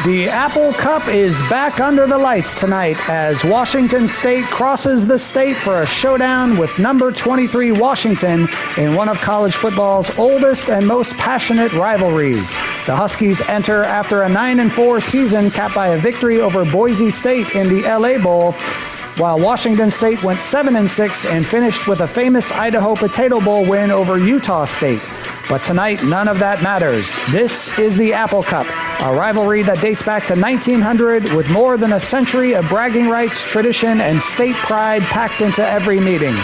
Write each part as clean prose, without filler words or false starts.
The Apple Cup is back under the lights tonight as Washington State crosses the state for a showdown with number 23 Washington in one of college football's oldest and most passionate rivalries. The Huskies enter after a 9-4 season capped by a victory over Boise State in the LA Bowl, while Washington State went 7-6 and finished with a famous Idaho Potato Bowl win over Utah State. But tonight, none of that matters. This is the Apple Cup, a rivalry that dates back to 1900 with more than a century of bragging rights, tradition, and state pride packed into every meeting.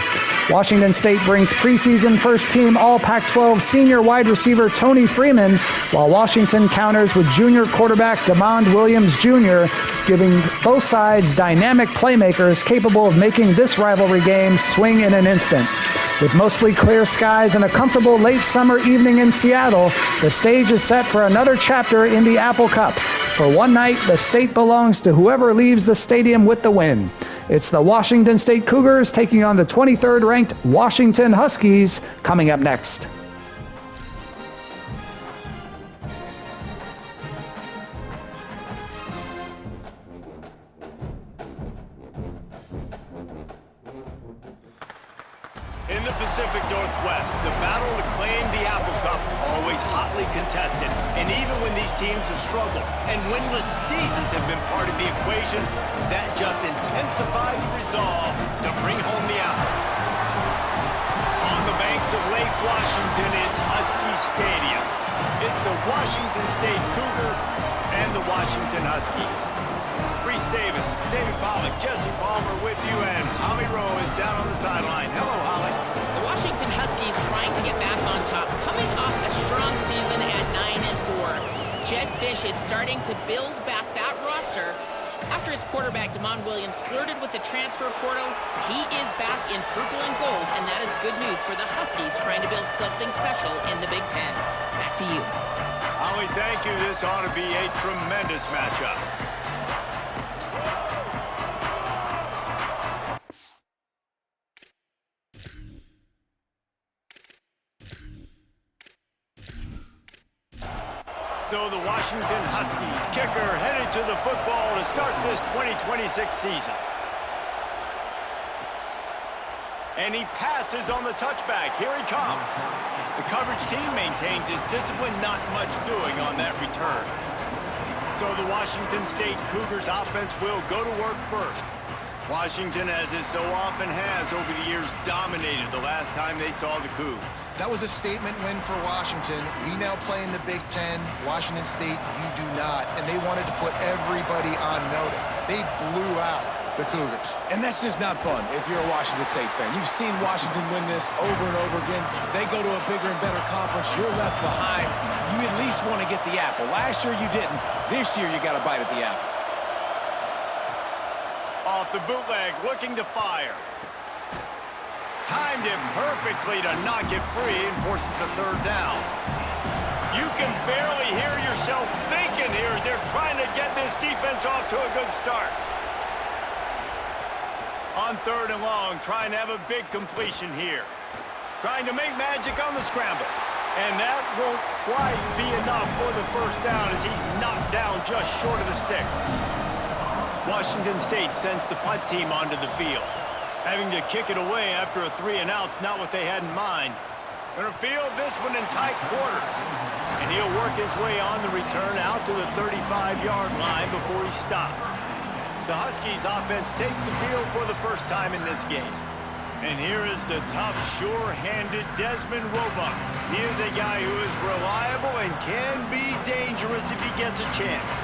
Washington State brings preseason first-team All-Pac-12 senior wide receiver Tony Freeman, while Washington counters with junior quarterback DeMond Williams Jr., giving both sides dynamic playmakers capable of making this rivalry game swing in an instant. With mostly clear skies and a comfortable late summer evening in Seattle, the stage is set for another chapter in the Apple Cup. For one night, the state belongs to whoever leaves the stadium with the win. It's the Washington State Cougars taking on the 23rd ranked Washington Huskies, coming up next. In the Pacific Northwest, the battle to claim the Apple Cup always hotly contested. And even when these teams have struggled and winless seasons have been part of the equation, that just intensified the resolve to bring home the apples. On the banks of Lake Washington, it's Husky Stadium. It's the Washington State Cougars and the Washington Huskies. Reese Davis, David Pollack, Jesse Palmer with you, and Holly Rowe is down on the sideline. Hello, Holly. The Washington Huskies trying to get back on top, coming off a strong season at 9-4. Jedd Fisch is starting to build back that roster. After his quarterback, DeMond Williams, flirted with the transfer portal, he is back in purple and gold, and that is good news for the Huskies trying to build something special in the Big Ten. Back to you. Holly, thank you. This ought to be a tremendous matchup. So the Washington Huskies kicker headed to the football to start this 2026 season. And he passes on the touchback. Here he comes. The coverage team maintains his discipline, not much doing on that return. So the Washington State Cougars offense will go to work first. Washington, as it so often has over the years, dominated the last time they saw the Cougs. That was a statement win for Washington. We now play in the Big Ten. Washington State, you do not. And they wanted to put everybody on notice. They blew out the Cougars. And that's just not fun if you're a Washington State fan. You've seen Washington win this over and over again. They go to a bigger and better conference. You're left behind. You at least want to get the apple. Last year you didn't. This year you got to bite at the apple. Off the bootleg, looking to fire. Timed it perfectly to knock it free and forces the third down. You can barely hear yourself thinking here as they're trying to get this defense off to a good start. On third and long, trying to have a big completion here. Trying to make magic on the scramble. And that won't quite be enough for the first down as he's knocked down just short of the sticks. Washington State sends the punt team onto the field. Having to kick it away after a 3-and-out's not what they had in mind. Going to field this one in tight quarters. And he'll work his way on the return out to the 35-yard line before he stops. The Huskies offense takes the field for the first time in this game. And here is the tough, sure-handed Desmond Roebuck. He is a guy who is reliable and can be dangerous if he gets a chance.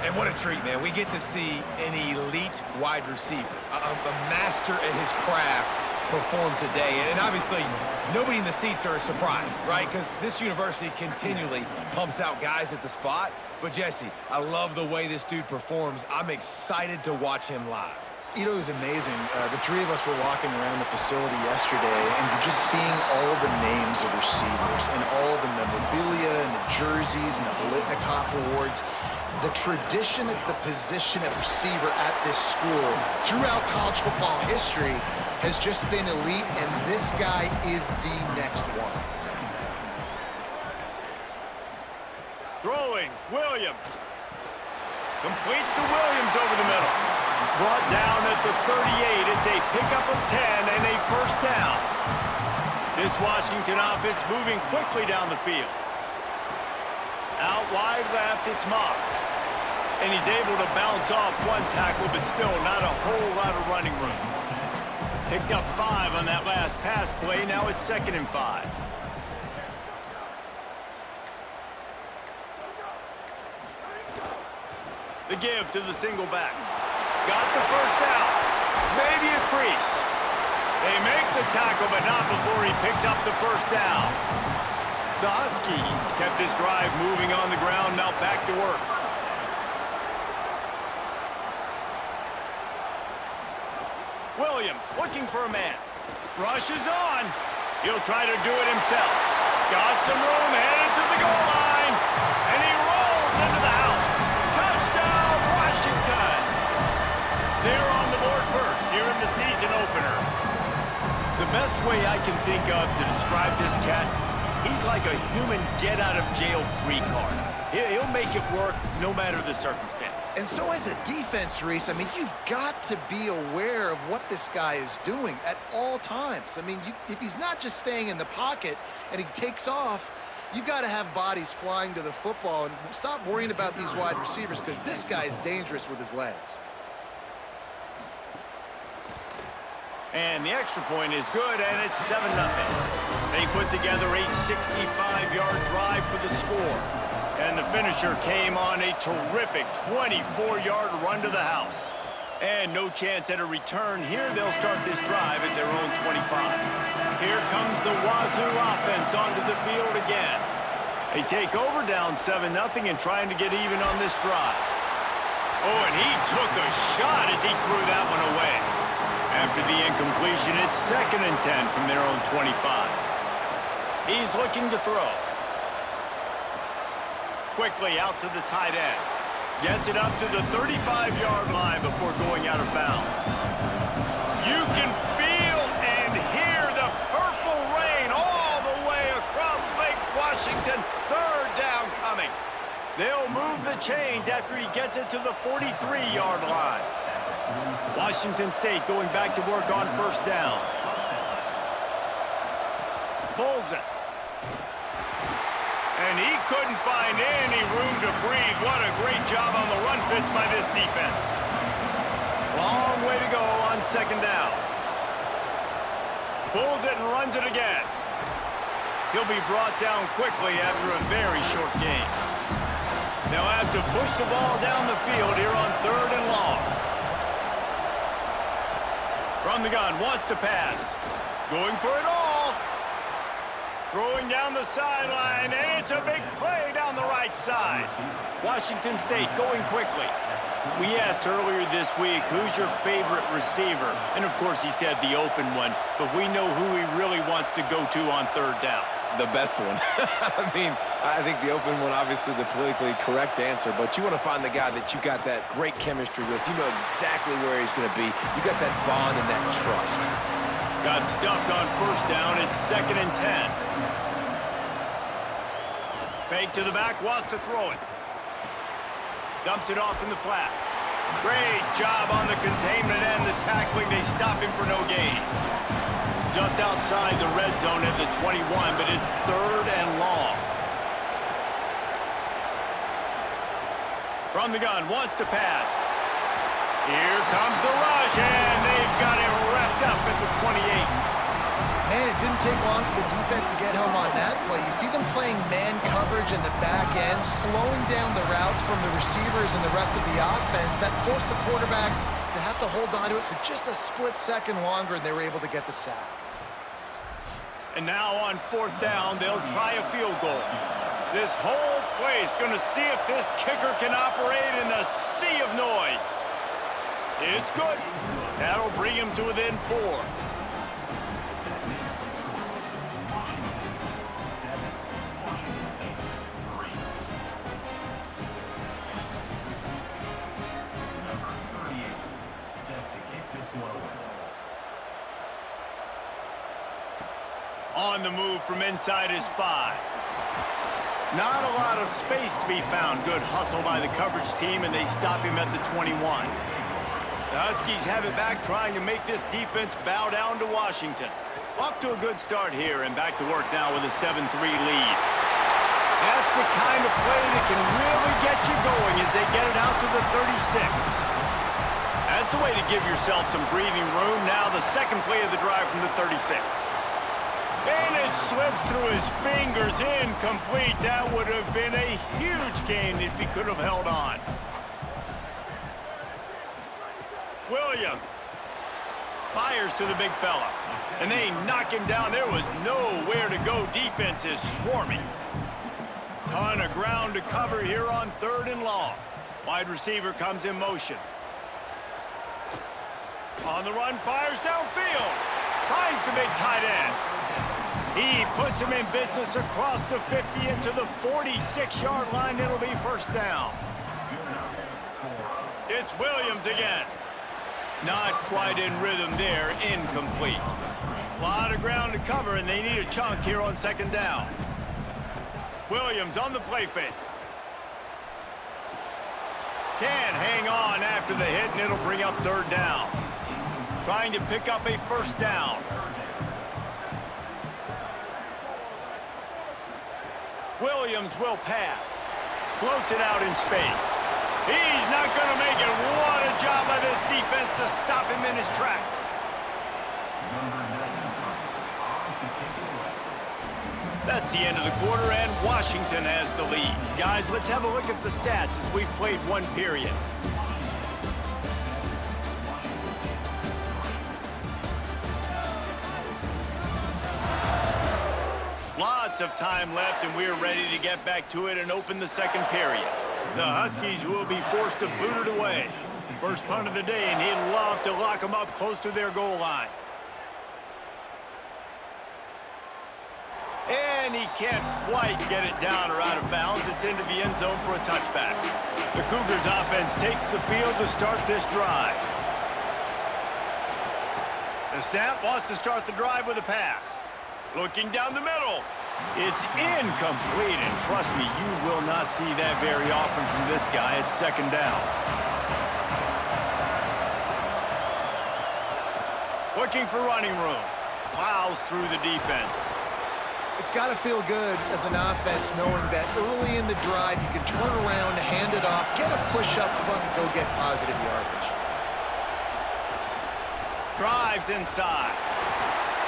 And what a treat, man. We get to see an elite wide receiver, a master at his craft perform today. And obviously, nobody in the seats are surprised, right? Because this university continually pumps out guys at the spot. But, Jesse, I love the way this dude performs. I'm excited to watch him live. You know, it was amazing. The three of us were walking around the facility yesterday, and you're just seeing all the names of receivers and all the memorabilia and the jerseys and the Biletnikoff awards. The tradition of the position at receiver at this school throughout college football history has just been elite, and this guy is the next one. Throwing, Williams. Complete to Williams over the middle. Brought down at the 38. It's a pickup of 10 and a first down. This Washington offense moving quickly down the field. Out wide left, it's Moss. And he's able to bounce off one tackle, but still not a whole lot of running room. Picked up 5 on that last pass play. Now it's 2nd and 5. The give to the single back. Got the first down. Maybe a crease. They make the tackle, but not before he picks up the first down. The Huskies kept this drive moving on the ground, now back to work. Williams looking for a man. Rushes on. He'll try to do it himself. Got some room, headed to the goal line. And he rolls into the house. Touchdown, Washington. They're on the board first here in the season opener. The best way I can think of to describe this cat, he's like a human get-out-of-jail-free card. He'll make it work no matter the circumstance. And so as a defense, Reese, I mean, you've got to be aware of what this guy is doing at all times. I mean, if he's not just staying in the pocket and he takes off, you've got to have bodies flying to the football and stop worrying about these wide receivers because this guy is dangerous with his legs. And the extra point is good, and it's 7-0. They put together a 65-yard drive for the score. And the finisher came on a terrific 24-yard run to the house. And no chance at a return here. They'll start this drive at their own 25. Here comes the Wazoo offense onto the field again. They take over down 7-0 and trying to get even on this drive. Oh, and he took a shot as he threw that one away. After the incompletion, it's 2nd and 10 from their own 25. He's looking to throw. Quickly out to the tight end. Gets it up to the 35-yard line before going out of bounds. You can feel and hear the purple rain all the way across Lake Washington. 3rd down coming. They'll move the chains after he gets it to the 43-yard line. Washington State going back to work on first down. Pulls it. And he couldn't find any room to breathe. What a great job on the run fits by this defense. Long way to go on 2nd down. Pulls it and runs it again. He'll be brought down quickly after a very short game. They'll have to push the ball down the field here on 3rd and long. From the gun, wants to pass. Going for it all. Throwing down the sideline, and it's a big play down the right side. Washington State going quickly. We asked earlier this week, who's your favorite receiver? And of course he said the open one, but we know who he really wants to go to on 3rd down. The best one. I mean, I think the open one, obviously the politically correct answer, but you want to find the guy that you got that great chemistry with. You know exactly where he's going to be. You got that bond and that trust. Got stuffed on first down. It's 2nd and 10. Fake to the back, wants to throw it. Dumps it off in the flats. Great job on the containment and the tackling. They stop him for no gain. Just outside the red zone at the 21, but it's 3rd and long. From the gun, wants to pass. Here comes the rush, and they've got him wrapped up at the 28. Man, it didn't take long for the defense to get home on that play. You see them playing man coverage in the back end, slowing down the routes from the receivers and the rest of the offense. That forced the quarterback to have to hold on to it for just a split second longer, and they were able to get the sack. And now on 4th down, they'll try a field goal. This whole place going to see if this kicker can operate in the sea of noise. It's good. That'll bring him to within 4. On the move from inside his 5. Not a lot of space to be found. Good hustle by the coverage team, and they stop him at the 21. The Huskies have it back, trying to make this defense bow down to Washington. Off to a good start here, and back to work now with a 7-3 lead. That's the kind of play that can really get you going as they get it out to the 36. That's a way to give yourself some breathing room. Now the second play of the drive from the 36. And it slips through his fingers, incomplete. That would have been a huge gain if he could have held on. Williams fires to the big fella, and they knock him down. There was nowhere to go. Defense is swarming. Ton of ground to cover here on 3rd and long. Wide receiver comes in motion. On the run, fires downfield. Finds the big tight end. He puts him in business across the 50 into the 46-yard line. It'll be first down. It's Williams again. Not quite in rhythm there, incomplete. A lot of ground to cover, and they need a chunk here on 2nd down. Williams on the play fake. Can't hang on after the hit, and it'll bring up 3rd down. Trying to pick up a first down. Williams will pass. Floats it out in space. He's not going to make it. What a job by this defense to stop him in his tracks. That's the end of the quarter, and Washington has the lead. Guys, let's have a look at the stats as we've played one period. Lots of time left, and we're ready to get back to it and open the second period. The Huskies will be forced to boot it away. First punt of the day, and he'd love to lock them up close to their goal line. And he can't quite get it down or out of bounds. It's into the end zone for a touchback. The Cougars offense takes the field to start this drive. The snap wants to start the drive with a pass. Looking down the middle. It's incomplete, and trust me, you will not see that very often from this guy. It's 2nd down. Looking for running room. Plows through the defense. It's got to feel good as an offense knowing that early in the drive you can turn around, hand it off, get a push up front, and go get positive yardage. Drives inside.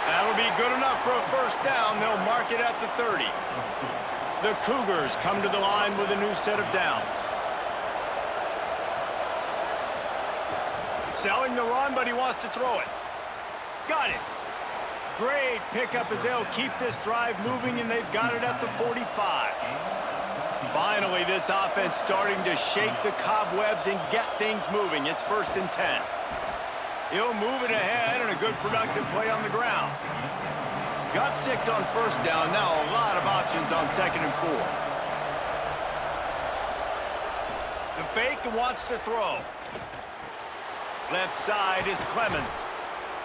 That'll be good enough for a first down. They'll mark it at the 30. The Cougars come to the line with a new set of downs. Selling the run, but he wants to throw it. Got it. Great pickup as they'll keep this drive moving, and they've got it at the 45. Finally, this offense starting to shake the cobwebs and get things moving. It's 1st and 10. He'll move it ahead, and a good productive play on the ground. Got 6 on first down. Now a lot of options on 2nd and 4. The fake wants to throw. Left side is Clemens.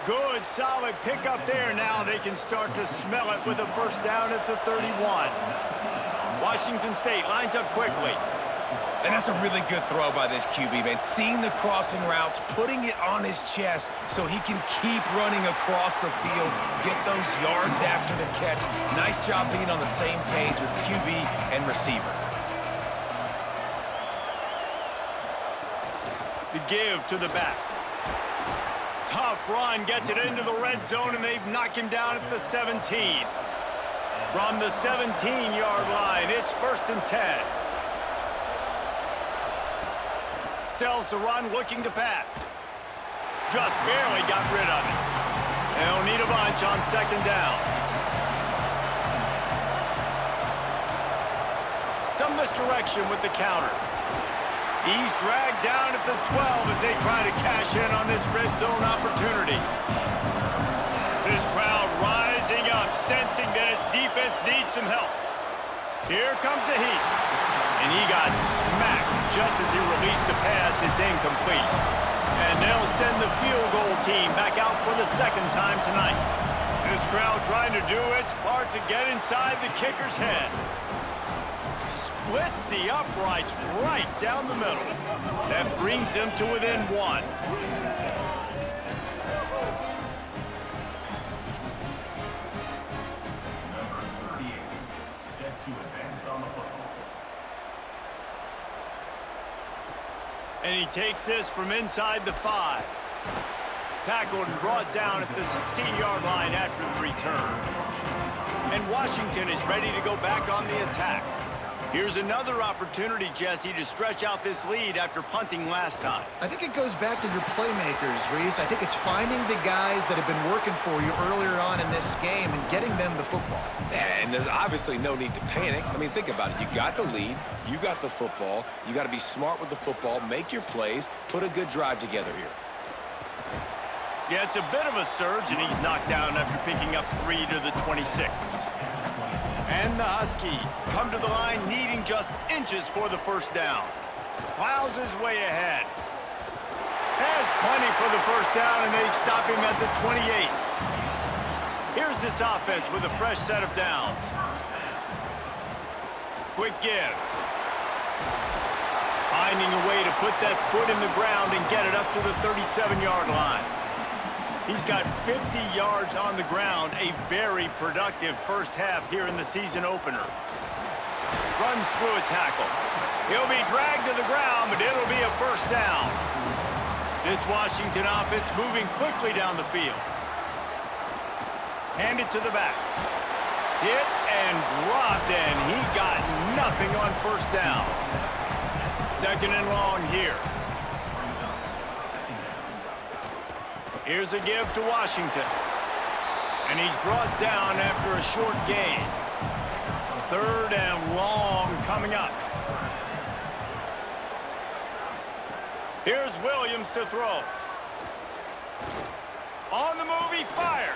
Good, solid pickup there. Now they can start to smell it with a first down at the 31. Washington State lines up quickly. And that's a really good throw by this QB, man. Seeing the crossing routes, putting it on his chest so he can keep running across the field, get those yards after the catch. Nice job being on the same page with QB and receiver. The give to the back. Tough run, gets it into the red zone, and they've knocked him down at the 17. From the 17-yard line, it's 1st and 10. Sells the run, looking to pass. Just barely got rid of it. They'll need a bunch on 2nd down. Some misdirection with the counter. He's dragged down at the 12 as they try to cash in on this red zone opportunity. This crowd rising up, sensing that its defense needs some help. Here comes the heat. And he got smacked just as he released the pass. It's incomplete. And they'll send the field goal team back out for the 2nd time tonight. This crowd trying to do its part to get inside the kicker's head. splits the uprights right down the middle. That brings them to within 1. And he takes this from inside the 5. Tackled and brought down at the 16-yard line after the return. And Washington is ready to go back on the attack. Here's another opportunity, Jesse, to stretch out this lead after punting last time. I think it goes back to your playmakers, Reese. I think it's finding the guys that have been working for you earlier on in this game and getting them the football. And there's obviously no need to panic. I mean, think about it. You got the lead. You got the football. You got to be smart with the football, make your plays, put a good drive together here. Yeah, it's a bit of a surge, and he's knocked down after picking up 3 to the 26. And the Huskies come to the line needing just inches for the first down. Plows his way ahead. Has plenty for the first down, and they stop him at the 28. Here's this offense with a fresh set of downs. Quick give. Finding a way to put that foot in the ground and get it up to the 37-yard line. He's got 50 yards on the ground, a very productive first half here in the season opener. Runs through a tackle. He'll be dragged to the ground, but it'll be a first down. This Washington offense moving quickly down the field. Hand it to the back. Hit and dropped, and he got nothing on first down. 2nd and long here. Here's a give to Washington. And he's brought down after a short gain. 3rd and long coming up. Here's Williams to throw. On the move, he fires.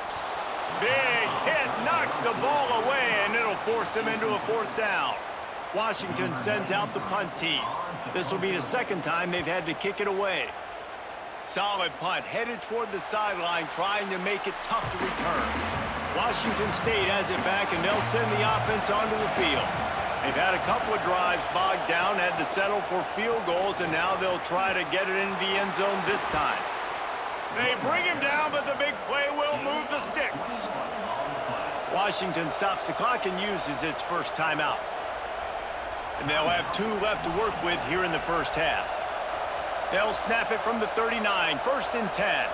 Big hit, knocks the ball away, and it'll force him into a 4th down. Washington sends out the punt team. This will be the 2nd time they've had to kick it away. Solid punt, headed toward the sideline, trying to make it tough to return. Washington State has it back, and they'll send the offense onto the field. They've had a couple of drives bogged down, had to settle for field goals, and now they'll try to get it into the end zone this time. They bring him down, but the big play will move the sticks. Washington stops the clock and uses its first timeout. And they'll have 2 left to work with here in the first half. They'll snap it from the 39, 1st and 10.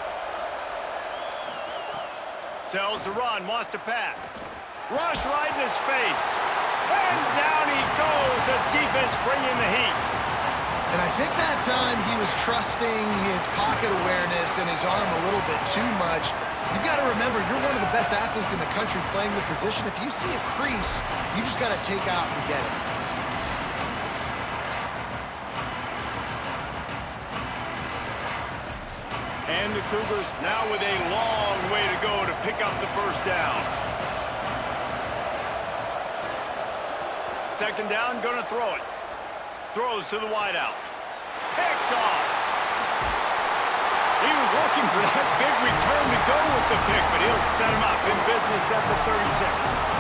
Sells the run, wants to pass. Rush right in his face. And down he goes. The defense bringing the heat. And I think that time he was trusting his pocket awareness and his arm a little bit too much. You've got to remember, you're one of the best athletes in the country playing the position. If you see a crease, you just got to take off and get it. And the Cougars now with a long way to go to pick up the first down. 2nd down, gonna throw it. Throws to the wideout. Picked off. He was looking for that big return to go with the pick, but he'll set him up in business at the 36.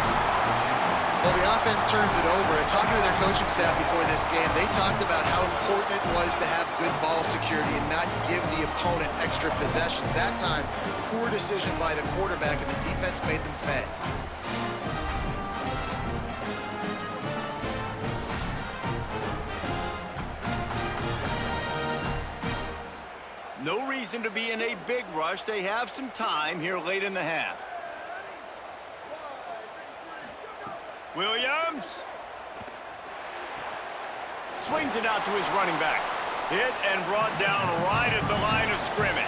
Well, the offense turns it over, and talking to their coaching staff before this game, they talked about how important it was to have good ball security and not give the opponent extra possessions. That time, poor decision by the quarterback, and the defense made them pay. No reason to be in a big rush. They have some time here late in the half. Williams swings it out to his running back. Hit and brought down right at the line of scrimmage.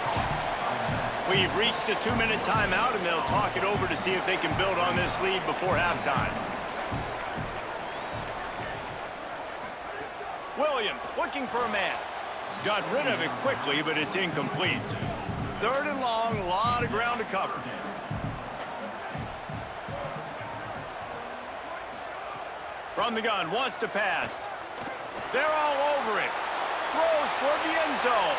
We've reached the 2-minute timeout, and they'll talk it over to see if they can build on this lead before halftime. Williams looking for a man. Got rid of it quickly, but it's incomplete. 3rd and long, a lot of ground to cover. From the gun, wants to pass. They're all over it. Throws toward the end zone.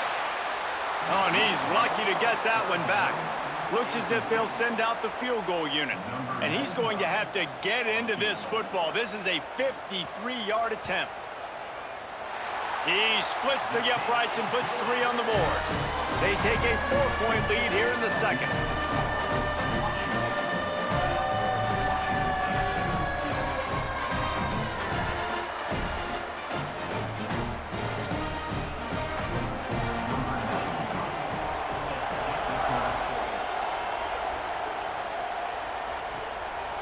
Oh, and he's lucky to get that one back. Looks as if they'll send out the field goal unit. And he's going to have to get into this football. This is a 53-yard attempt. He splits the uprights and puts 3 on the board. They take a 4-point lead here in the second.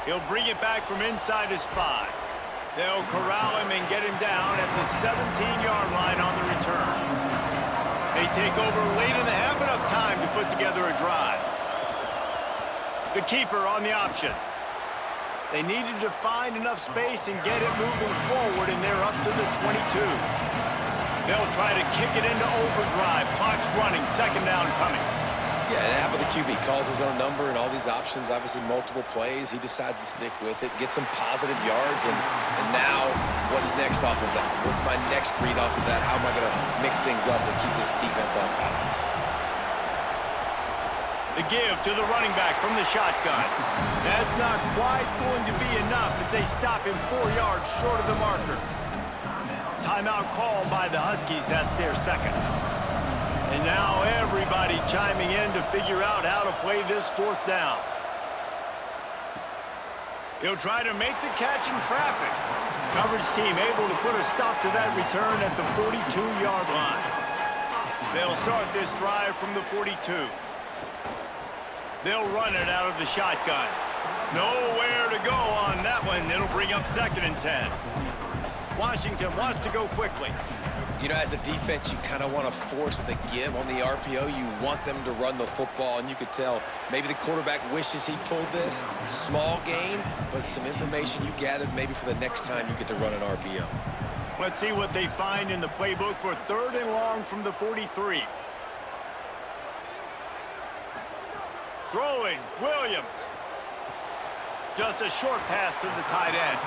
He'll bring it back from inside his 5. They'll corral him and get him down at the 17-yard line on the return. They take over late in the half, enough time to put together a drive. The keeper on the option. They needed to find enough space and get it moving forward, and they're up to the 22. They'll try to kick it into overdrive. Clock's running, second down coming. Yeah, and how about the QB? Calls his own number and all these options, obviously multiple plays. He decides to stick with it, get some positive yards, and now what's next off of that? What's my next read off of that? How am I going to mix things up and keep this defense off balance? The give to the running back from the shotgun. That's not quite going to be enough as they stop him 4 yards short of the marker. Timeout called by the Huskies. That's their second. And now everybody chiming in to figure out how to play this 4th down. He'll try to make the catch in traffic. Coverage team able to put a stop to that return at the 42-yard line. They'll start this drive from the 42. They'll run it out of the shotgun. Nowhere to go on that one. It'll bring up 2nd and 10. Washington wants to go quickly. You know, as a defense, you kind of want to force the give on the RPO. You want them to run the football, and you could tell maybe the quarterback wishes he pulled this. Small gain, but some information you gathered maybe for the next time you get to run an RPO. Let's see what they find in the playbook for 3rd and long from the 43. Throwing, Williams. Just a short pass to the tight end.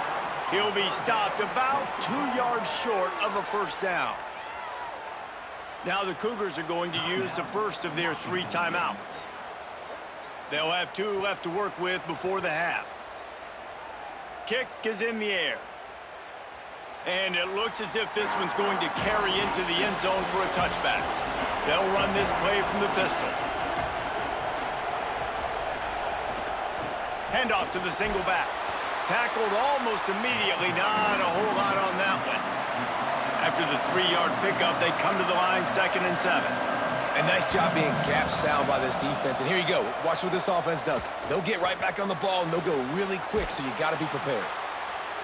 He'll be stopped about 2 yards short of a 1st down. Now the Cougars are going to use the first of their 3 timeouts. They'll have 2 left to work with before the half. Kick is in the air. And it looks as if this one's going to carry into the end zone for a touchback. They'll run this play from the pistol. Handoff to the single back. Tackled almost immediately, not a whole lot on that one. After the 3-yard pickup, they come to the line, 2nd and 7. A nice job being gap sound by this defense. And here you go. Watch what this offense does. They'll get right back on the ball, and they'll go really quick, so you got to be prepared.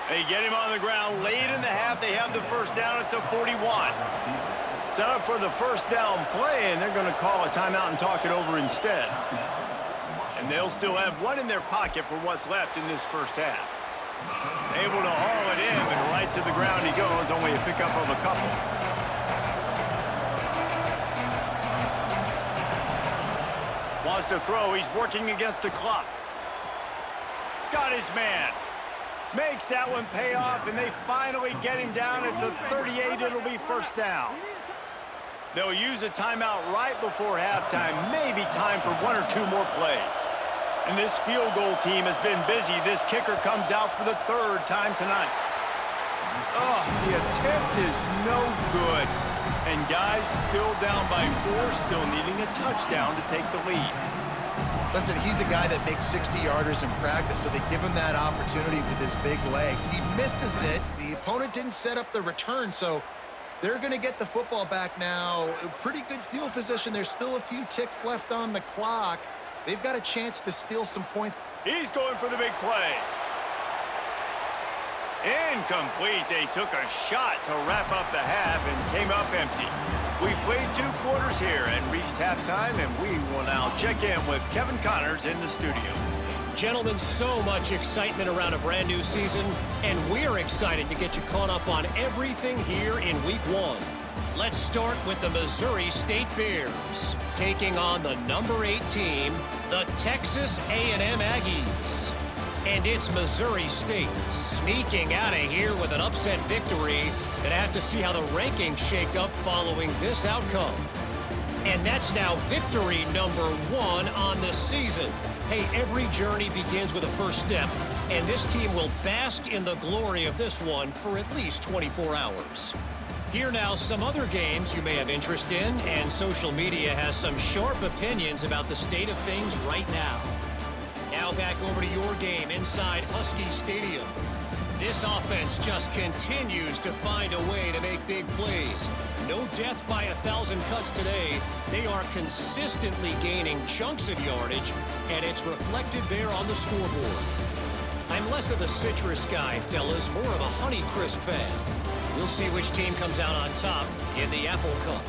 They get him on the ground late in the half. They have the 1st down at the 41. Set up for the 1st down play, and they're going to call a timeout and talk it over instead. And they'll still have 1 in their pocket for what's left in this 1st half. Able to haul it in, and right to the ground he goes, only a pickup of a couple. Wants to throw, he's working against the clock. Got his man. Makes that one pay off, and they finally get him down at the 38. It'll be 1st down. They'll use a timeout right before halftime, maybe time for 1 or 2 more plays. And this field goal team has been busy. This kicker comes out for the 3rd time tonight. Oh, the attempt is no good. And guys still down by 4, still needing a touchdown to take the lead. Listen, he's a guy that makes 60-yarders in practice, so they give him that opportunity with his big leg. He misses it. The opponent didn't set up the return, so they're going to get the football back now. Pretty good field position. There's still a few ticks left on the clock. They've got a chance to steal some points. He's going for the big play. Incomplete. They took a shot to wrap up the half and came up empty. We played 2 quarters here and reached halftime, and we will now check in with Kevin Connors in the studio. Gentlemen, so much excitement around a brand new season, and we're excited to get you caught up on everything here in Week 1. Let's start with the Missouri State Bears, taking on the number 8 team, the Texas A&M Aggies. And it's Missouri State sneaking out of here with an upset victory. Gonna have to see how the rankings shake up following this outcome. And that's now victory number 1 on the season. Hey, every journey begins with a first step, and this team will bask in the glory of this one for at least 24 hours. Here now, some other games you may have interest in, and social media has some sharp opinions about the state of things right now. Now back over to your game inside Husky Stadium. This offense just continues to find a way to make big plays. No death by 1,000 cuts today. They are consistently gaining chunks of yardage, and it's reflected there on the scoreboard. I'm less of a citrus guy, fellas, more of a Honeycrisp fan. We'll see which team comes out on top in the Apple Cup.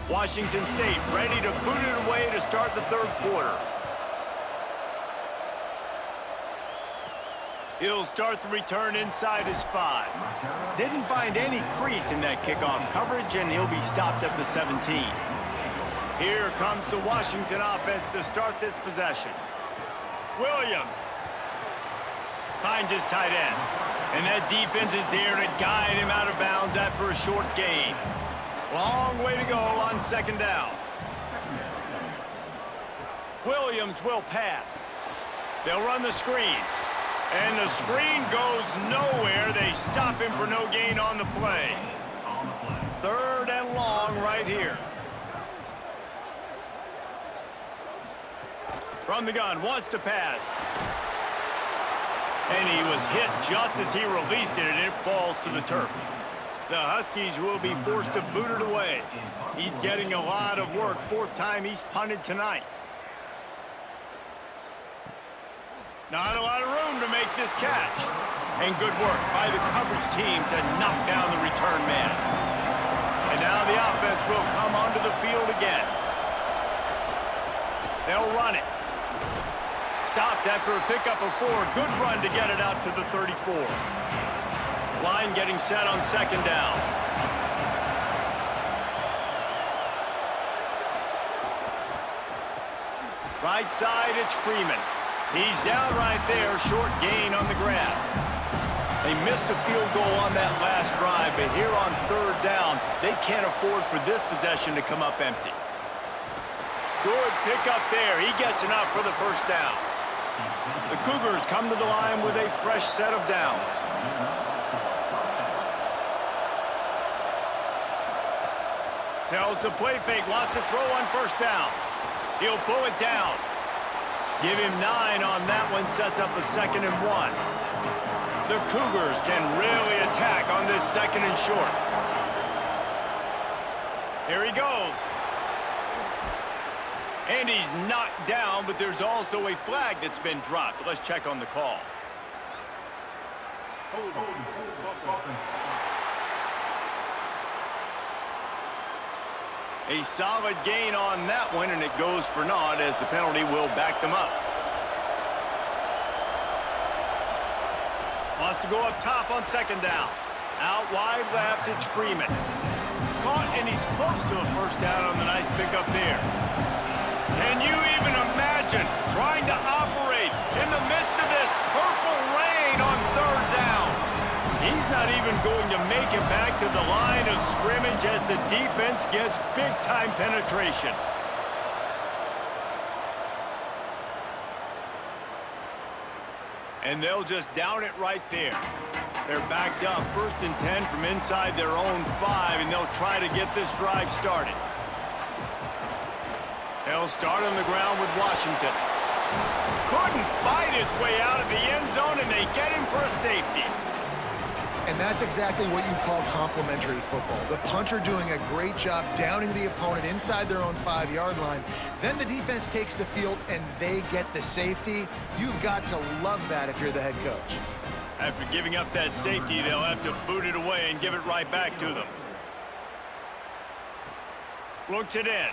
Washington State ready to boot it away to start the third quarter. He'll start the return inside his 5. Didn't find any crease in that kickoff coverage, and he'll be stopped at the 17. Here comes the Washington offense to start this possession. Williams finds his tight end, and that defense is there to guide him out of bounds after a short gain. Long way to go on second down. Williams will pass. They'll run the screen. And the screen goes nowhere. They stop him for no gain on the play. 3rd and long right here. From the gun, wants to pass. And he was hit just as he released it, and it falls to the turf. The Huskies will be forced to boot it away. He's getting a lot of work. 4th time he's punted tonight. Not a lot of room to make this catch. And good work by the coverage team to knock down the return man. And now the offense will come onto the field again. They'll run it. Stopped after a pickup of 4. Good run to get it out to the 34. Line getting set on second down. Right side, it's Freeman. He's down right there, short gain on the grab. They missed a field goal on that last drive, but here on 3rd down, they can't afford for this possession to come up empty. Good pickup there. He gets enough for the first down. The Cougars come to the line with a fresh set of downs. Tells the play fake, wants to throw on first down. He'll pull it down. Give him 9 on that one, sets up a 2nd and 1. The Cougars can really attack on this 2nd and short. Here he goes. And he's knocked down, but there's also a flag that's been dropped. Let's check on the call. A solid gain on that one, and it goes for naught as the penalty will back them up. Wants to go up top on second down. Out wide left, it's Freeman. Caught, and he's close to a first down on the nice pickup there. Can you even imagine trying to operate in the midst of this purple rain on 3rd down? He's not even going to make it back to the line of scrimmage as the defense gets big-time penetration. And they'll just down it right there. They're backed up 1st and 10 from inside their own 5, and they'll try to get this drive started. They'll start on the ground with Washington. Couldn't fight his way out of the end zone, and they get him for a safety. And that's exactly what you call complementary football. The punter doing a great job downing the opponent inside their own 5-yard line. Then the defense takes the field and they get the safety. You've got to love that if you're the head coach. After giving up that safety, they'll have to boot it away and give it right back to them. Looks it in.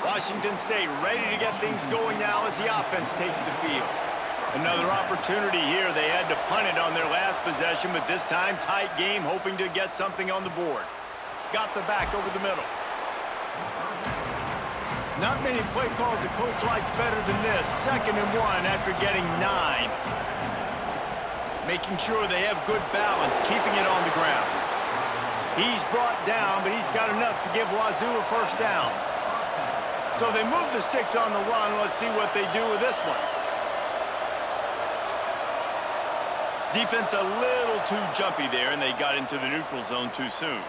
Washington State ready to get things going now as the offense takes the field. Another opportunity here. They had to punt it on their last possession, but this time tight game, hoping to get something on the board. Got the back over the middle. Not many play calls the coach likes better than this. 2nd and 1 after getting 9. Making sure they have good balance, keeping it on the ground. He's brought down, but he's got enough to give Wazoo a first down. So they move the sticks on the run. Let's see what they do with this one. Defense a little too jumpy there, and they got into the neutral zone too soon.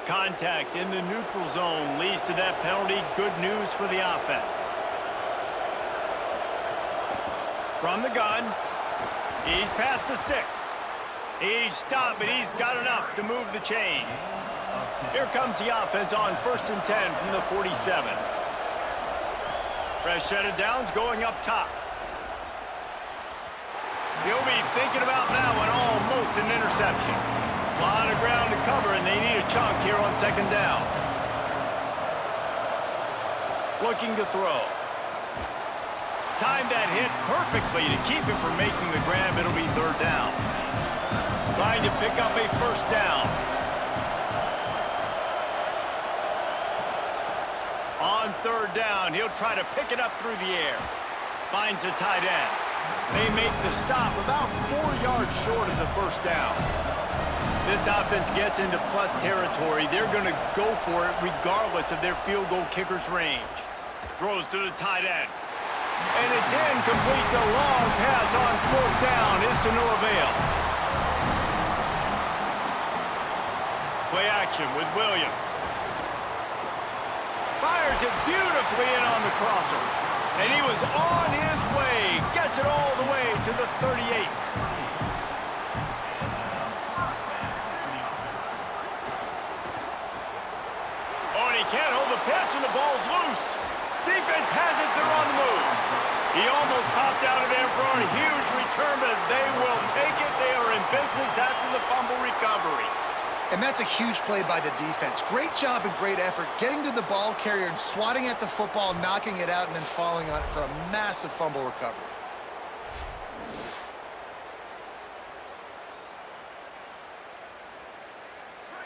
Contact in the neutral zone leads to that penalty. Good news for the offense. From the gun, he's past the sticks. He's stopped, but he's got enough to move the chain. Here comes the offense on 1st and 10 from the 47. Fresh set of downs going up top. He'll be thinking about that one. Almost an interception. A lot of ground to cover, and they need a chunk here on 2nd down. Looking to throw. Timed that hit perfectly to keep him from making the grab. It'll be 3rd down. Trying to pick up a first down. On 3rd down, he'll try to pick it up through the air. Finds the tight end. They make the stop about 4 yards short of the first down. This offense gets into plus territory. They're going to go for it regardless of their field goal kicker's range. Throws to the tight end. And it's incomplete. The long pass on 4th down is to no avail. Play action with Williams. Fires it beautifully in on the crosser. And he was on his way. Gets it all the way to the 38. Oh, and he can't hold the pitch, and the ball's loose. Defense has it. They're on the move. He almost popped out of there for a huge return, but they will take it. They are in business after the fumble recovery. And that's a huge play by the defense. Great job and great effort getting to the ball carrier and swatting at the football, knocking it out, and then falling on it for a massive fumble recovery.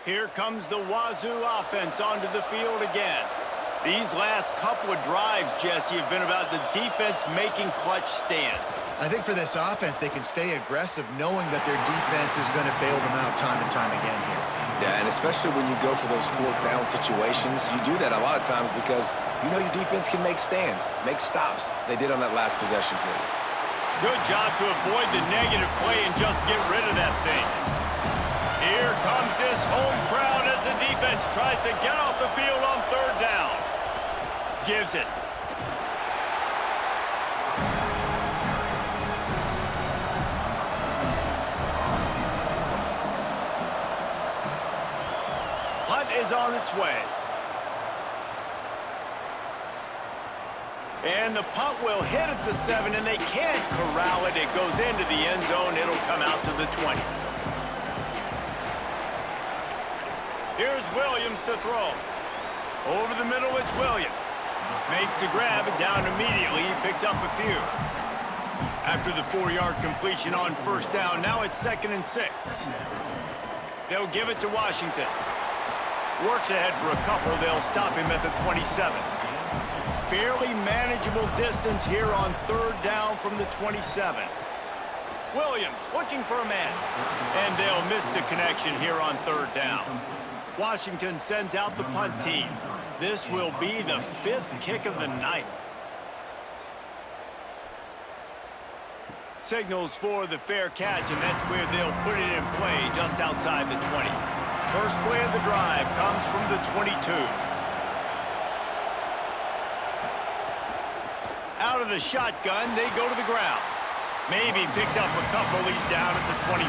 Here comes the Wazoo offense onto the field again. These last couple of drives, Jesse, have been about the defense making clutch stand. I think for this offense, they can stay aggressive knowing that their defense is going to bail them out time and time again here. Yeah, and especially when you go for those 4th down situations, you do that a lot of times because you know your defense can make stands, make stops. They did on that last possession for you. Good job to avoid the negative play and just get rid of that thing. Here comes this home crowd as the defense tries to get off the field on 3rd down. Gives it. Punt is on its way. And the punt will hit at the 7, and they can't corral it. It goes into the end zone. It'll come out to the 20. Here's Williams to throw. Over the middle, it's Williams. Makes the grab, and down immediately. He picks up a few. After the 4-yard completion on 1st down, now it's 2nd and 6. They'll give it to Washington. Works ahead for a couple. They'll stop him at the 27. Fairly manageable distance here on 3rd down from the 27. Williams looking for a man. And they'll miss the connection here on 3rd down. Washington sends out the punt team. This will be the 5th kick of the night. Signals for the fair catch, and that's where they'll put it in play just outside the 20. First play of the drive comes from the 22. Out of the shotgun, they go to the ground. Maybe picked up a couple. He's down at the 24.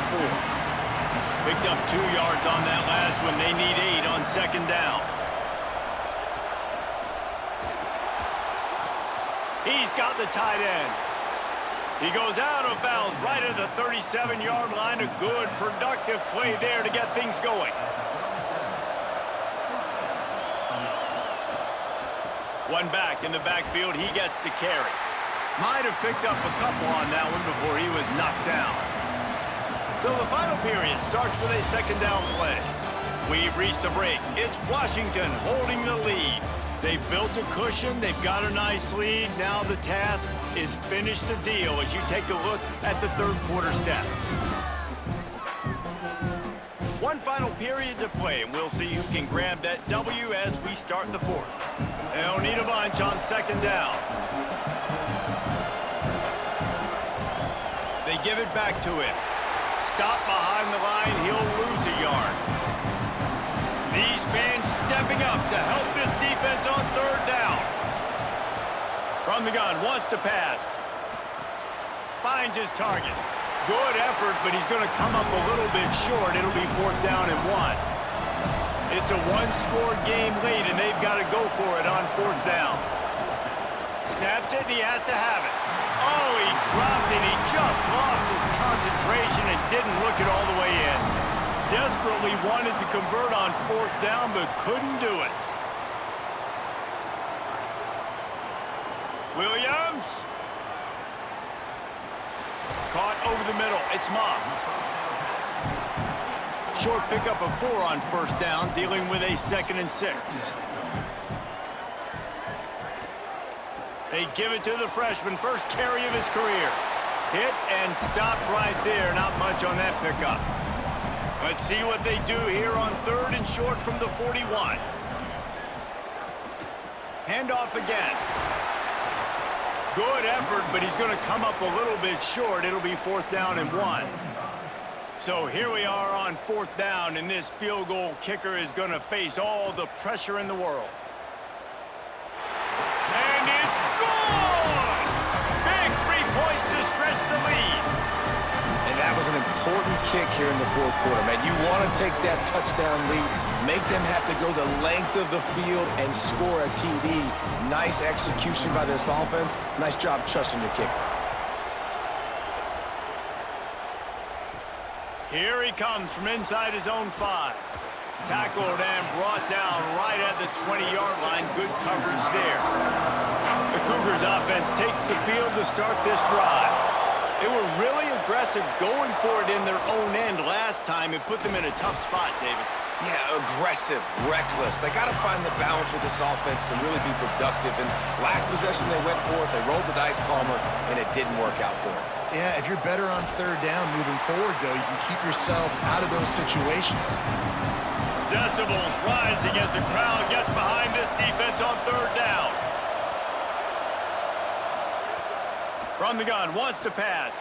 Picked up 2 yards on that last one. They need 8 on 2nd down. He's got the tight end. He goes out of bounds right at the 37-yard line. A good, productive play there to get things going. One back in the backfield. He gets the carry. Might have picked up a couple on that one before he was knocked down. So the final period starts with a second down play. We've reached the break. It's Washington holding the lead. They've built a cushion. They've got a nice lead. Now the task is finish the deal as you take a look at the third quarter stats. One final period to play, and we'll see who can grab that W as we start the fourth. They'll need a bunch on second down. They give it back to him. Stop behind the line. He'll lose a yard. These fans stepping up to help this defense on third down. From the gun, wants to pass. Finds his target. Good effort, but he's going to come up a little bit short. It'll be fourth down and 1. It's a one-score game lead, and they've got to go for it on fourth down. Snaps it, and he has to have it. Oh, he dropped it. He just lost his concentration and didn't look it all the way in. Desperately wanted to convert on fourth down, but couldn't do it. Williams. Caught over the middle. It's Moss. Short pickup of 4 on first down, dealing with a 2nd and 6. They give it to the freshman, first carry of his career. Hit and stopped right there. Not much on that pickup. Let's see what they do here on third and short from the 41. Handoff again. Good effort, but he's going to come up a little bit short. It'll be fourth down and 1. So here we are on fourth down, and this field goal kicker is going to face all the pressure in the world. And it's good! Big 3 points to stretch the lead. And that was an important kick here in the fourth quarter, man. You want to take that touchdown lead, make them have to go the length of the field and score a TD. Nice execution by this offense. Nice job trusting your kicker. Here he comes from inside his own 5. Tackled and brought down right at the 20-yard line. Good coverage there. The Cougars offense takes the field to start this drive. They were really aggressive going for it in their own end last time. It put them in a tough spot, David. Yeah, aggressive, reckless. They got to find the balance with this offense to really be productive. And last possession they went for it. They rolled the dice, Palmer, and it didn't work out for them. Yeah, if you're better on third down moving forward, though, you can keep yourself out of those situations. Decibels rising as the crowd gets behind this defense on third down. From the gun, wants to pass.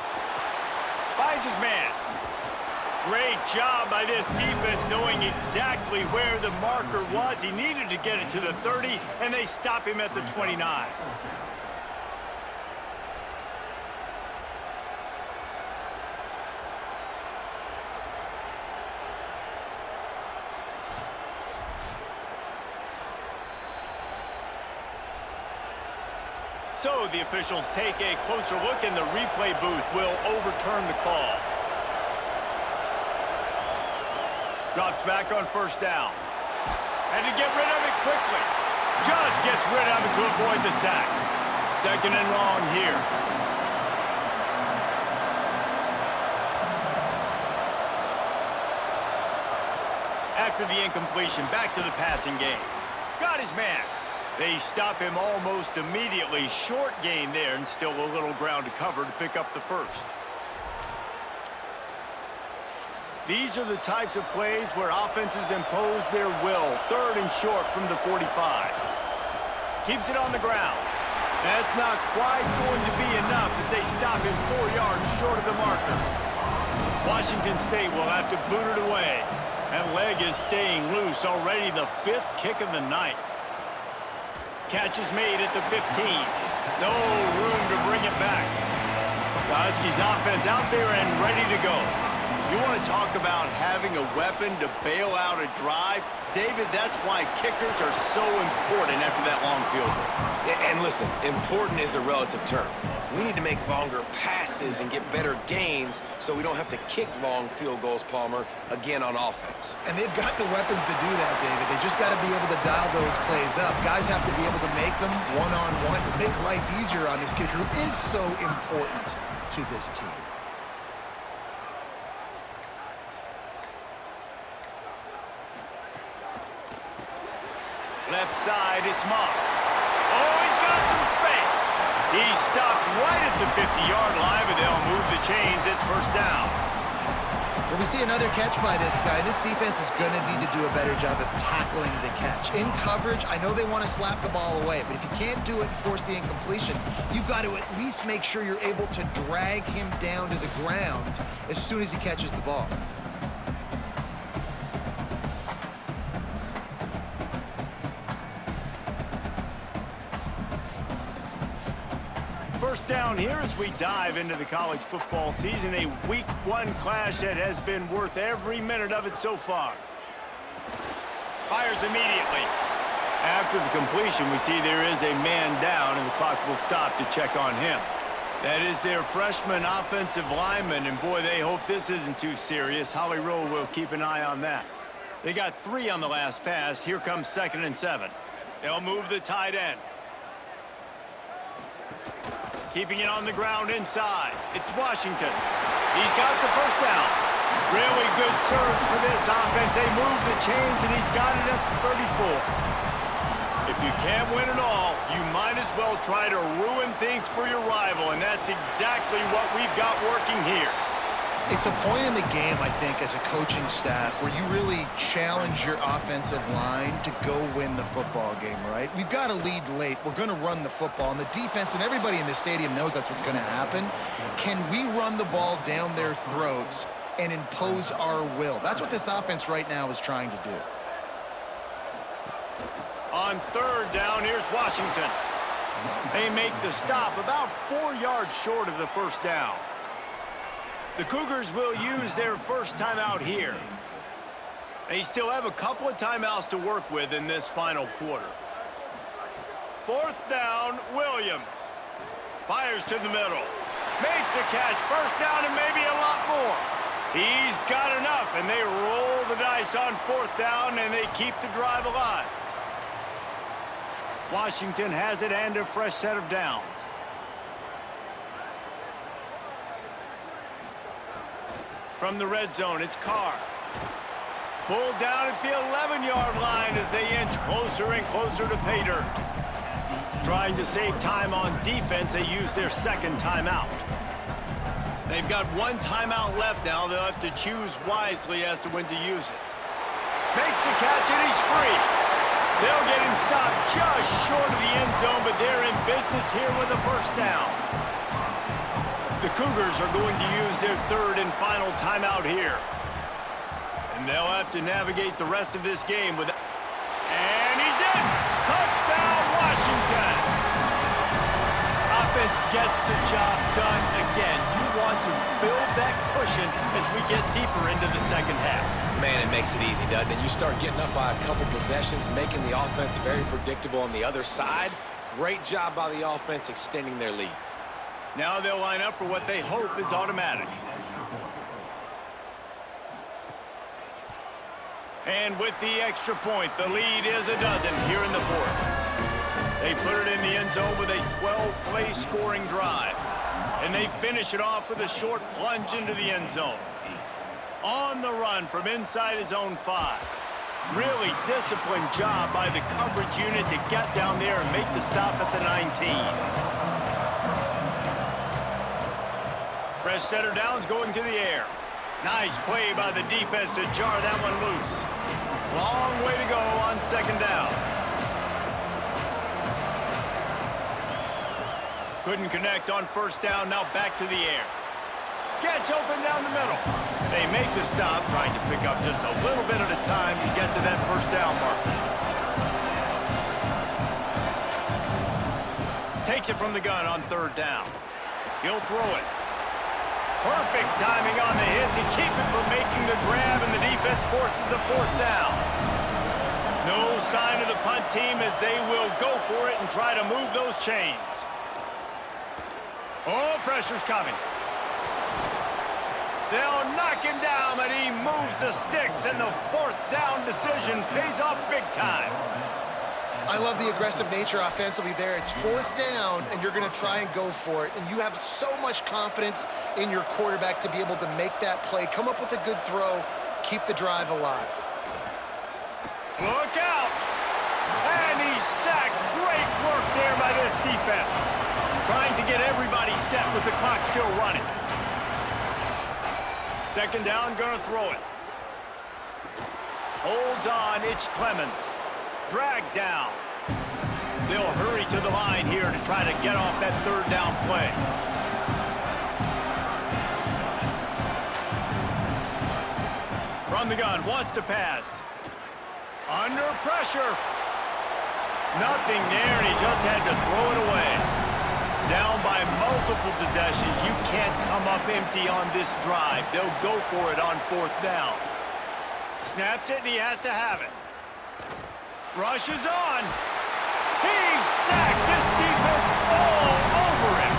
Finds his man. Great job by this defense knowing exactly where the marker was. He needed to get it to the 30, and they stop him at the 29. So the officials take a closer look, and the replay booth will overturn the call. Drops back on first down. And to get rid of it quickly. Just gets rid of it to avoid the sack. 2nd and long here. After the incompletion, back to the passing game. Got his man. They stop him almost immediately. Short gain there, and still a little ground to cover to pick up the first. These are the types of plays where offenses impose their will. 3rd and short from the 45. Keeps it on the ground. That's not quite going to be enough as they stop him 4 yards short of the marker. Washington State will have to boot it away. That leg is staying loose. Already the 5th kick of the night. Catch is made at the 15. No room to bring it back. The Huskies offense out there and ready to go. You want to talk about having a weapon to bail out a drive? David, that's why kickers are so important after that long field goal. And listen, important is a relative term. We need to make longer passes and get better gains so we don't have to kick long field goals, Palmer, again on offense. And they've got the weapons to do that, David. They just got to be able to dial those plays up. Guys have to be able to make them one-on-one to make life easier on this kicker who is so important to this team. Left side, it's Moss. Oh, he's got some space. He stopped right at the 50-yard line, but they'll move the chains. It's first down. Well, we see another catch by this guy. This defense is going to need to do a better job of tackling the catch. In coverage, I know they want to slap the ball away, but if you can't do it and force the incompletion, you've got to at least make sure you're able to drag him down to the ground as soon as he catches the ball. First down here as we dive into the college football season, a week 1 clash that has been worth every minute of it so far. Fires immediately. After the completion, we see there is a man down, and the clock will stop to check on him. That is their freshman offensive lineman, and boy, they hope this isn't too serious. Holly Rowe will keep an eye on that. They got 3 on the last pass. Here comes 2nd and 7. They'll move the tight end. Keeping it on the ground inside. It's Washington. He's got the first down. Really good surge for this offense. They move the chains, and he's got it at the 34. If you can't win it all, you might as well try to ruin things for your rival, and that's exactly what we've got working here. It's a point in the game, I think, as a coaching staff where you really challenge your offensive line to go win the football game, right? We've got to lead late. We're going to run the football, and the defense and everybody in the stadium knows that's what's going to happen. Can we run the ball down their throats and impose our will? That's what this offense right now is trying to do. On 3rd down, here's Washington. They make the stop about 4 yards short of the first down. The Cougars will use their first timeout here. They still have a couple of timeouts to work with in this final quarter. 4th down, Williams. Fires to the middle. Makes a catch. First down and maybe a lot more. He's got enough, and they roll the dice on 4th down, and they keep the drive alive. Washington has it and a fresh set of downs. From the red zone, it's Carr. Pulled down at the 11-yard line as they inch closer and closer to pay dirt. Trying to save time on defense, they use their 2nd timeout. They've got 1 timeout left now. They'll have to choose wisely as to when to use it. Makes the catch, and he's free. They'll get him stopped just short of the end zone, but they're in business here with a first down. The Cougars are going to use their 3rd and final timeout here. And they'll have to navigate the rest of this game with... And he's in! Touchdown, Washington! Offense gets the job done again. You want to build that cushion as we get deeper into the second half. Man, it makes it easy, doesn't it? You start getting up by a couple possessions, making the offense very predictable on the other side. Great job by the offense extending their lead. Now they'll line up for what they hope is automatic. And with the extra point, the lead is a dozen here in the 4th. They put it in the end zone with a 12-play scoring drive. And they finish it off with a short plunge into the end zone. On the run from inside his own 5. Really disciplined job by the coverage unit to get down there and make the stop at the 19. Fresh set of downs going to the air. Nice play by the defense to jar that one loose. Long way to go on 2nd down. Couldn't connect on 1st down, now back to the air. Gets open down the middle. They make the stop, trying to pick up just a little bit at a time to get to that 1st down marker. Takes it from the gun on 3rd down. He'll throw it. Perfect timing on the hit to keep it from making the grab, and the defense forces a 4th down. No sign of the punt team as they will go for it and try to move those chains. Oh, pressure's coming. They'll knock him down, but he moves the sticks, and the fourth down decision pays off big time. I love the aggressive nature offensively there. It's fourth down, and you're going to try and go for it. And you have so much confidence in your quarterback to be able to make that play, come up with a good throw, keep the drive alive. Look out! And he's sacked. Great work there by this defense. Trying to get everybody set with the clock still running. Second down, gonna throw it. Holds on, it's Clemens. Drag down. They'll hurry to the line here to try to get off that third down play. From the gun, wants to pass. Under pressure. Nothing there, and he just had to throw it away. Down by multiple possessions. You can't come up empty on this drive. They'll go for it on fourth down. Snapped it, and he has to have it. Rushes on. He's sacked. This defense all over him.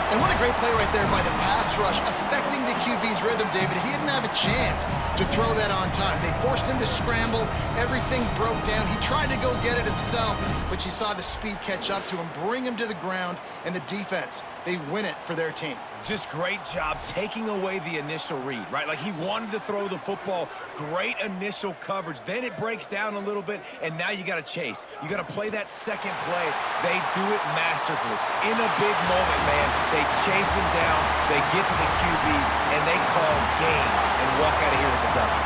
And what a great play right there by the pass rush, affecting the QB's rhythm, David. He didn't have a chance to throw that on time. They forced him to scramble. Everything broke down. He tried to go get it himself, but you saw the speed catch up to him, bring him to the ground, and the defense, they win it for their team. Just great job taking away the initial read, right? Like he wanted to throw the football. Great initial coverage. Then it breaks down a little bit, and now you got to chase. You got to play that second play. They do it masterfully. In a big moment, man, they chase him down, they get to the QB, and they call game and walk out of here with the W.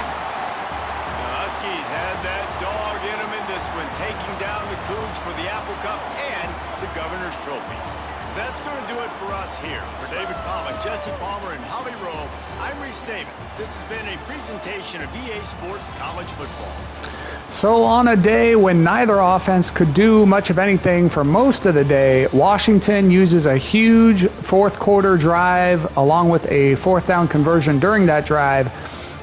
The Huskies had that dog in them in this one, taking down the Cougs for the Apple Cup and the Governor's Trophy. That's going to do it for us here. For David Palmer, Jesse Palmer, and Holly Rowe, I'm Reese Davis. This has been a presentation of EA Sports College Football. So on a day when neither offense could do much of anything for most of the day, Washington uses a huge fourth quarter drive along with a fourth down conversion during that drive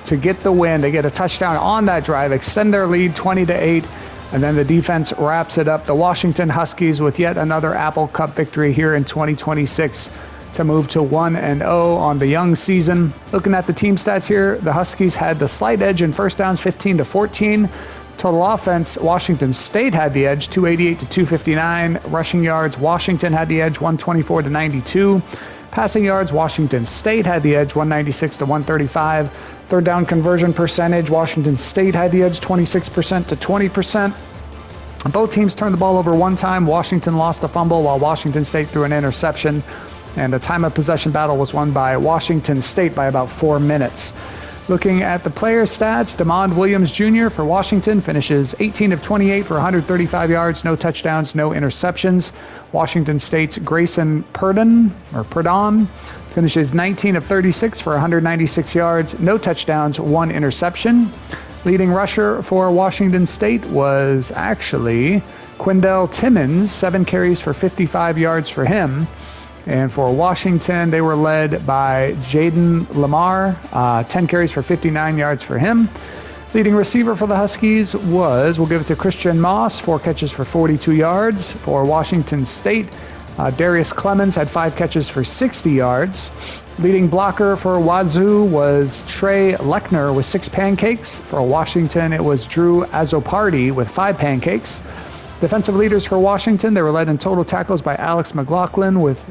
to get the win. They get a touchdown on that drive, extend their lead 20-8. And then the defense wraps it up. The Washington Huskies with yet another Apple Cup victory here in 2026 to move to 1-0 on the young season. Looking at the team stats here, the Huskies had the slight edge in first downs, 15-14. Total offense, Washington State had the edge, 288-259. Rushing yards, Washington had the edge, 124-92. Passing yards, Washington State had the edge, 196-135. Third down conversion percentage, Washington State had the edge, 26% to 20%. Both teams turned the ball over one time. Washington lost a fumble while Washington State threw an interception. And the time of possession battle was won by Washington State by about 4 minutes. Looking at the player stats, DeMond Williams Jr. for Washington finishes 18 of 28 for 135 yards, no touchdowns, no interceptions. Washington State's Grayson Purdon finishes 19 of 36 for 196 yards, no touchdowns, 1 interception. Leading rusher for Washington State was actually Quindell Timmons, 7 carries for 55 yards for him. And for Washington, they were led by Jaden Lamar, 10 carries for 59 yards for him. Leading receiver for the Huskies was, we'll give it to Christian Moss, 4 catches for 42 yards. For Washington State, Darius Clemens had 5 catches for 60 yards. Leading blocker for Wazoo was Trey Lechner with 6 pancakes. For Washington, it was Drew Azopardi with 5 pancakes. Defensive leaders for Washington, they were led in total tackles by Alex McLaughlin with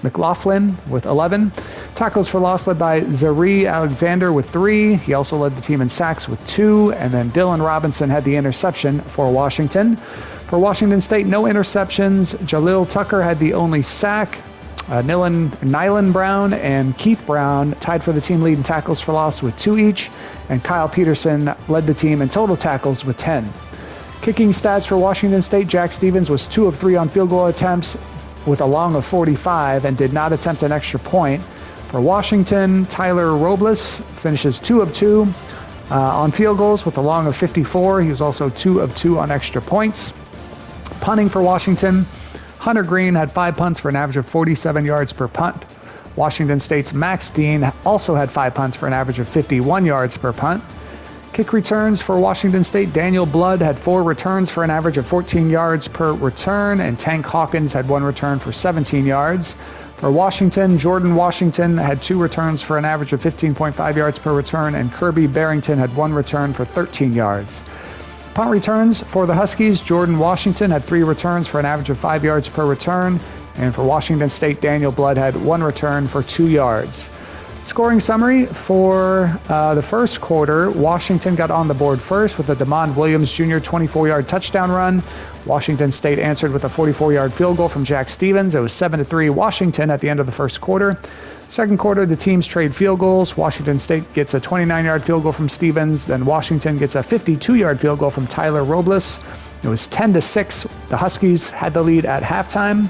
11. Tackles for loss led by Zari Alexander with 3. He also led the team in sacks with 2. And then Dylan Robinson had the interception for Washington. For Washington State, no interceptions. Jalil Tucker had the only sack. Nylan Brown and Keith Brown tied for the team lead in tackles for loss with 2 each. And Kyle Peterson led the team in total tackles with 10. Kicking stats for Washington State, Jack Stevens was 2 of 3 on field goal attempts with a long of 45 and did not attempt an extra point. For Washington, Tyler Robles finishes 2 of 2 on field goals with a long of 54. He was also 2 of 2 on extra points. Punting for Washington, Hunter Green had 5 punts for an average of 47 yards per punt. Washington State's Max Dean also had 5 punts for an average of 51 yards per punt. Kick returns for Washington State, Daniel Blood had 4 returns for an average of 14 yards per return, and Tank Hawkins had 1 return for 17 yards. For Washington, Jordan Washington had 2 returns for an average of 15.5 yards per return, and Kirby Barrington had 1 return for 13 yards. Punt returns for the Huskies, Jordan Washington had 3 returns for an average of 5 yards per return, and for Washington State, Daniel Blood had 1 return for 2 yards. Scoring summary for the first quarter, Washington got on the board first with a Damon Williams Jr. 24-yard touchdown run. Washington State answered with a 44-yard field goal from Jack Stevens. It was 7-3 Washington at the end of the first quarter. Second quarter, the teams trade field goals. Washington State gets a 29-yard field goal from Stevens. Then Washington gets a 52-yard field goal from Tyler Robles. It was 10-6. The Huskies had the lead at halftime.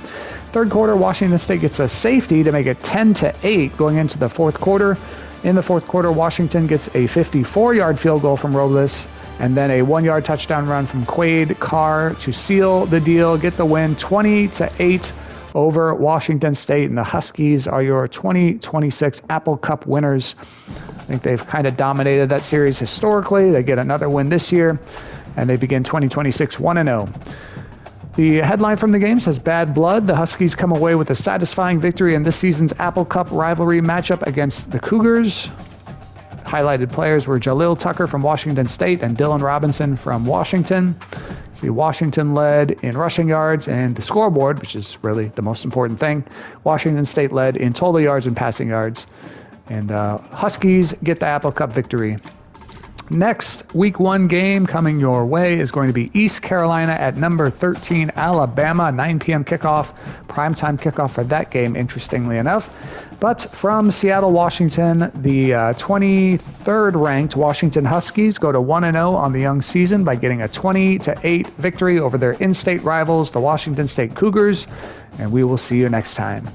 Third quarter, Washington State gets a safety to make it 10-8 going into the fourth quarter. In the fourth quarter, Washington gets a 54-yard field goal from Robles, and then a 1-yard touchdown run from Quade Carr to seal the deal, get the win 20-8 over Washington State. And the Huskies are your 2026 Apple Cup winners. I think they've kind of dominated that series historically. They get another win this year, and they begin 2026 1-0. The headline from the game says, "Bad blood. The Huskies come away with a satisfying victory in this season's Apple Cup rivalry matchup against the Cougars." Highlighted players were Jalil Tucker from Washington State and Dylan Robinson from Washington. See, Washington led in rushing yards and the scoreboard, which is really the most important thing. Washington State led in total yards and passing yards. And Huskies get the Apple Cup victory. Next week 1 game coming your way is going to be East Carolina at number 13 Alabama, 9 p.m. kickoff, primetime kickoff for that game, interestingly enough. But from Seattle, Washington, the 23rd ranked Washington Huskies go to 1-0 on the young season by getting a 20-8 victory over their in-state rivals, the Washington State Cougars, and we will see you next time.